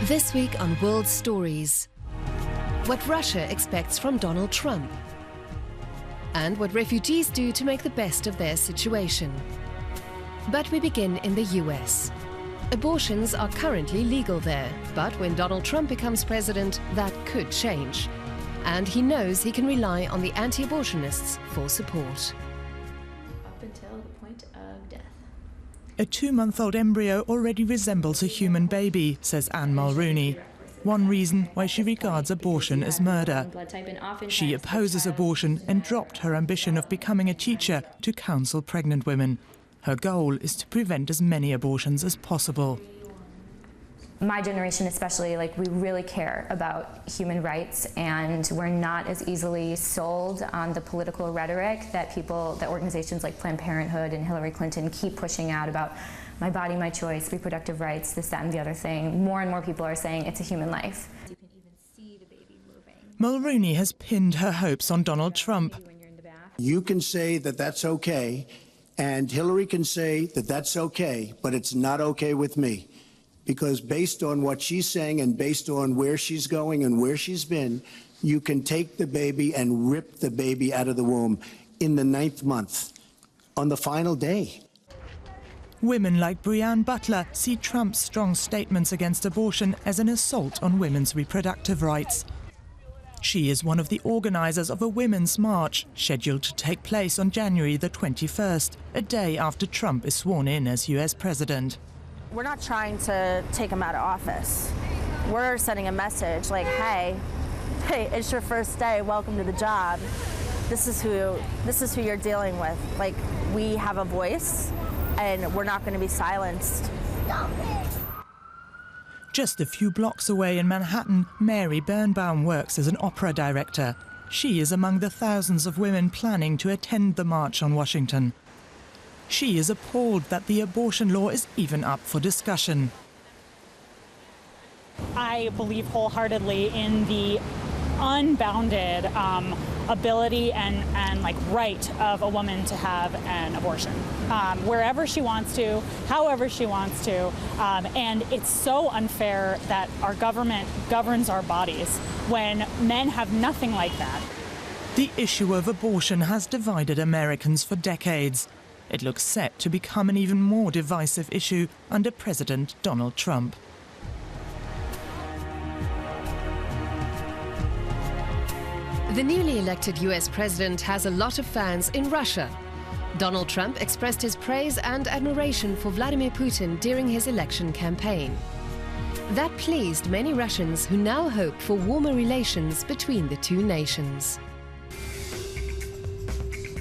This week on World Stories, what Russia expects from Donald Trump, and what refugees do to make the best of their situation. But we begin in the US. Abortions are currently legal there, but when Donald Trump becomes president, that could change. And he knows he can rely on the anti-abortionists for support. Up until the point of death. A 2-month-old embryo already resembles a human baby, says Anne Mulrooney. One reason why she regards abortion as murder. She opposes abortion and dropped her ambition of becoming a teacher to counsel pregnant women. Her goal is to prevent as many abortions as possible. My generation especially, we really care about human rights, and we're not as easily sold on the political rhetoric that organizations like Planned Parenthood and Hillary Clinton keep pushing out about my body, my choice, reproductive rights, this, that, and the other thing. More and more people are saying it's a human life. You can even see the baby moving. Mulrooney has pinned her hopes on Donald Trump. You can say that that's okay, and Hillary can say that that's okay, but it's not okay with me. Because based on what she's saying and based on where she's going and where she's been, you can take the baby and rip the baby out of the womb in the 9th month, on the final day. Women like Breanne Butler see Trump's strong statements against abortion as an assault on women's reproductive rights. She is one of the organizers of a women's march scheduled to take place on January the 21st, a day after Trump is sworn in as US president. We're not trying to take him out of office. We're sending a message like, hey, it's your first day, welcome to the job. This is who you're dealing with. We have a voice, and we're not going to be silenced. Just a few blocks away in Manhattan, Mary Birnbaum works as an opera director. She is among the thousands of women planning to attend the march on Washington. She is appalled that the abortion law is even up for discussion. I believe wholeheartedly in the unbounded ability and right of a woman to have an abortion, wherever she wants to, however she wants to, and it's so unfair that our government governs our bodies when men have nothing like that. The issue of abortion has divided Americans for decades. It looks set to become an even more divisive issue under President Donald Trump. The newly elected US president has a lot of fans in Russia. Donald Trump expressed his praise and admiration for Vladimir Putin during his election campaign. That pleased many Russians who now hope for warmer relations between the two nations.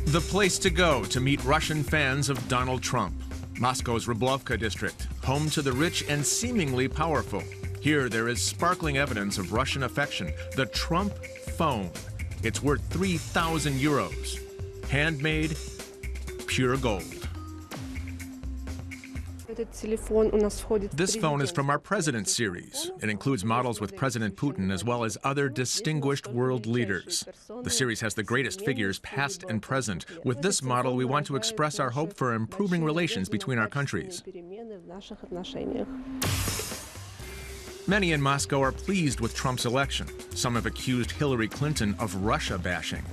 The place to go to meet Russian fans of Donald Trump. Moscow's Rublovka district, home to the rich and seemingly powerful. Here there is sparkling evidence of Russian affection, the Trump phone. It's worth 3,000 euros. Handmade, pure gold. This phone is from our President series. It includes models with President Putin as well as other distinguished world leaders. The series has the greatest figures past and present. With this model, we want to express our hope for improving relations between our countries. Many in Moscow are pleased with Trump's election. Some have accused Hillary Clinton of Russia bashing.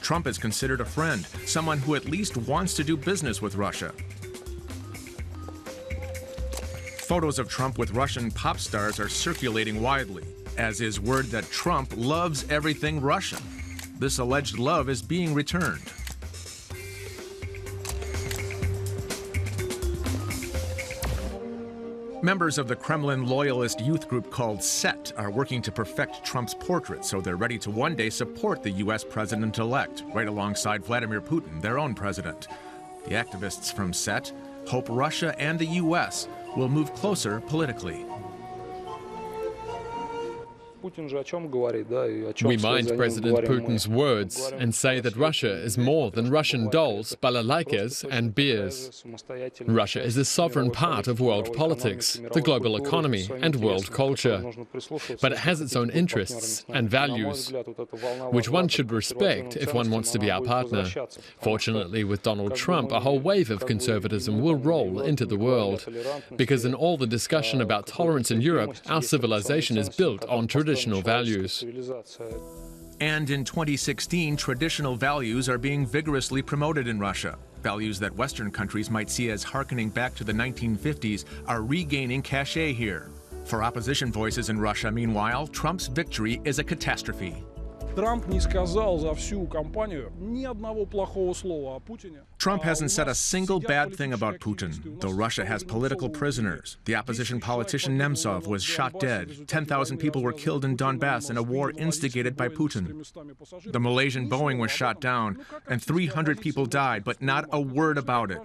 Trump is considered a friend, someone who at least wants to do business with Russia. Photos of Trump with Russian pop stars are circulating widely, as is word that Trump loves everything Russian. This alleged love is being returned. Members of the Kremlin loyalist youth group called SET are working to perfect Trump's portrait so they're ready to one day support the U.S. president-elect, right alongside Vladimir Putin, their own president. The activists from SET hope Russia and the U.S. will move closer politically. We mind President Putin's words and say that Russia is more than Russian dolls, balalaikas and beers. Russia is a sovereign part of world politics, the global economy and world culture. But it has its own interests and values, which one should respect if one wants to be our partner. Fortunately, with Donald Trump, a whole wave of conservatism will roll into the world. Because in all the discussion about tolerance in Europe, our civilization is built on traditional values. And in 2016, traditional values are being vigorously promoted in Russia. Values that Western countries might see as harkening back to the 1950s are regaining cachet here. For opposition voices in Russia, meanwhile, Trump's victory is a catastrophe. Trump hasn't said a single bad thing about Putin, though Russia has political prisoners. The opposition politician Nemtsov was shot dead. 10,000 people were killed in Donbass in a war instigated by Putin. The Malaysian Boeing was shot down, and 300 people died, but not a word about it.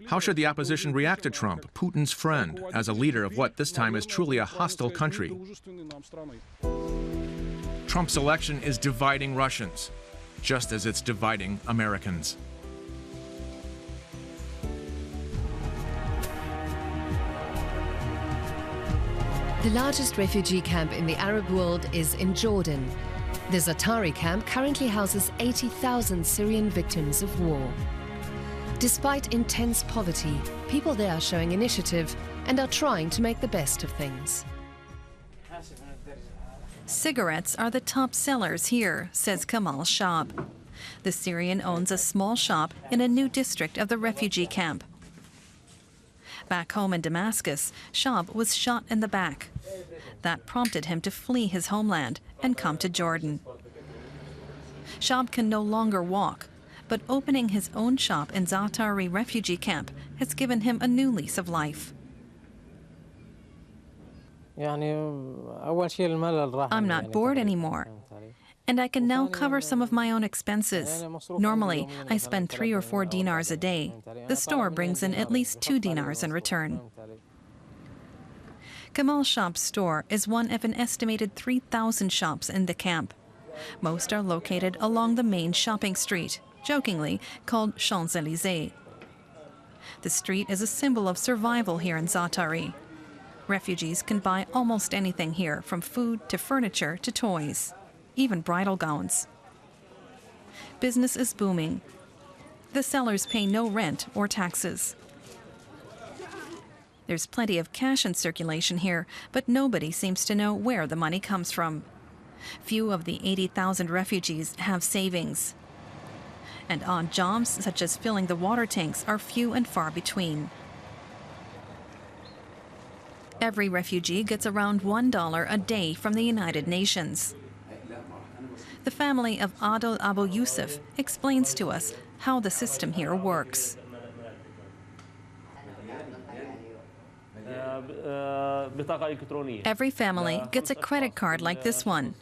How should the opposition react to Trump, Putin's friend, as a leader of what this time is truly a hostile country? Trump's election is dividing Russians, just as it's dividing Americans. The largest refugee camp in the Arab world is in Jordan. The Zaatari camp currently houses 80,000 Syrian victims of war. Despite intense poverty, people there are showing initiative and are trying to make the best of things. Cigarettes are the top sellers here, says Kamal Shab. The Syrian owns a small shop in a new district of the refugee camp. Back home in Damascus, Shab was shot in the back. That prompted him to flee his homeland and come to Jordan. Shab can no longer walk, but opening his own shop in Zaatari refugee camp has given him a new lease of life. I'm not bored anymore, and I can now cover some of my own expenses. Normally, I spend 3 or 4 dinars a day. The store brings in at least 2 dinars in return. Kamal Shab's store is one of an estimated 3,000 shops in the camp. Most are located along the main shopping street, jokingly called Champs-Élysées. The street is a symbol of survival here in Zaatari. Refugees can buy almost anything here, from food to furniture to toys, even bridal gowns. Business is booming. The sellers pay no rent or taxes. There's plenty of cash in circulation here, but nobody seems to know where the money comes from. Few of the 80,000 refugees have savings. And odd jobs, such as filling the water tanks, are few and far between. Every refugee gets around $1 a day from the United Nations. The family of Adel Abu Yusuf explains to us how the system here works. Every family gets a credit card like this one,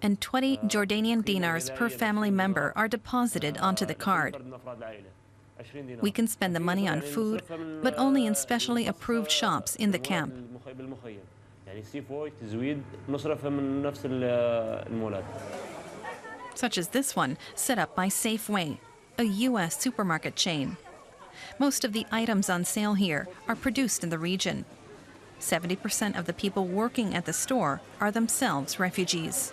and 20 Jordanian dinars per family member are deposited onto the card. We can spend the money on food, but only in specially approved shops in the camp. Such as this one, set up by Safeway, a U.S. supermarket chain. Most of the items on sale here are produced in the region. 70% of the people working at the store are themselves refugees.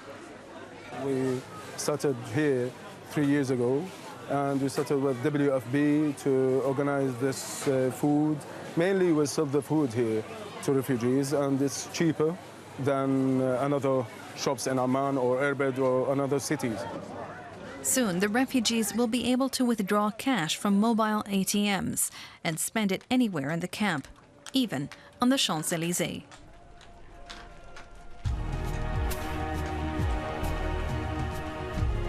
We started here 3 years ago. And we started with WFP to organize this food. Mainly we sell the food here to refugees, and it's cheaper than another shops in Amman or Erbil or another cities. Soon, the refugees will be able to withdraw cash from mobile ATMs and spend it anywhere in the camp, even on the Champs-Élysées.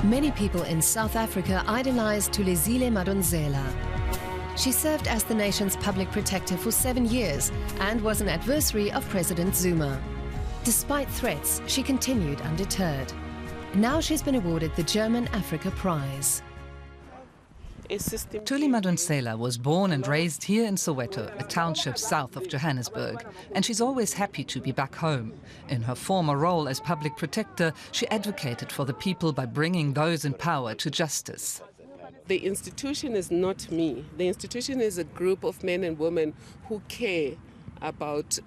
Many people in South Africa idolize Tulezile Madonsela. She served as the nation's public protector for 7 years and was an adversary of President Zuma. Despite threats, she continued undeterred. Now she's been awarded the German Africa Prize. Thuli Madonsela was born and raised here in Soweto, a township south of Johannesburg, and she's always happy to be back home. In her former role as public protector, she advocated for the people by bringing those in power to justice. The institution is not me. The institution is a group of men and women who care about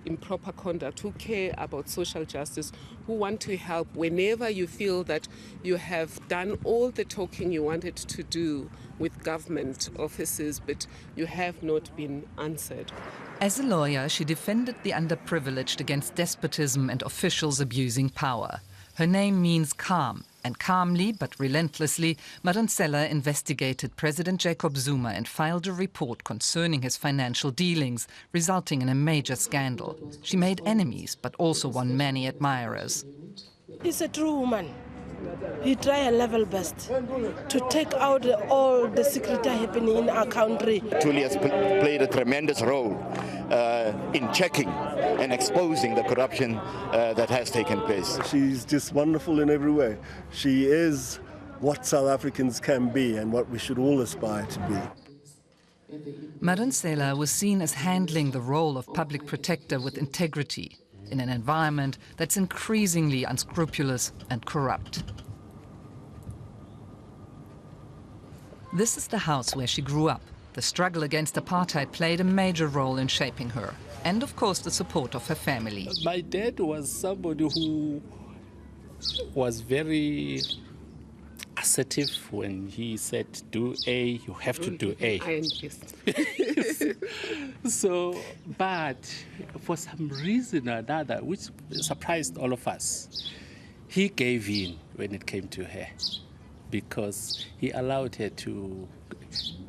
improper conduct, who care about social justice, who want to help whenever you feel that you have done all the talking you wanted to do with government offices, but you have not been answered. As a lawyer, she defended the underprivileged against despotism and officials abusing power. Her name means calm, and calmly but relentlessly, Madonsela investigated President Jacob Zuma and filed a report concerning his financial dealings, resulting in a major scandal. She made enemies, but also won many admirers. He's a true woman. He tried a level best to take out all the secret happening in our country. Thuli has played a tremendous role in checking and exposing the corruption that has taken place. She's just wonderful in every way. She is what South Africans can be and what we should all aspire to be. Madonsela was seen as handling the role of public protector with integrity in an environment that's increasingly unscrupulous and corrupt. This is the house where she grew up. The struggle against apartheid played a major role in shaping her, and of course the support of her family. My dad was somebody who was very assertive. When he said do A, you have to do A. So, but for some reason or another, which surprised all of us, he gave in when it came to her, because he allowed her to,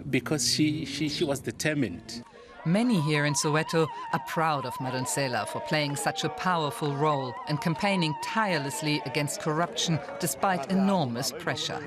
because she was determined. Many here in Soweto are proud of Madonsela for playing such a powerful role and campaigning tirelessly against corruption despite enormous pressure.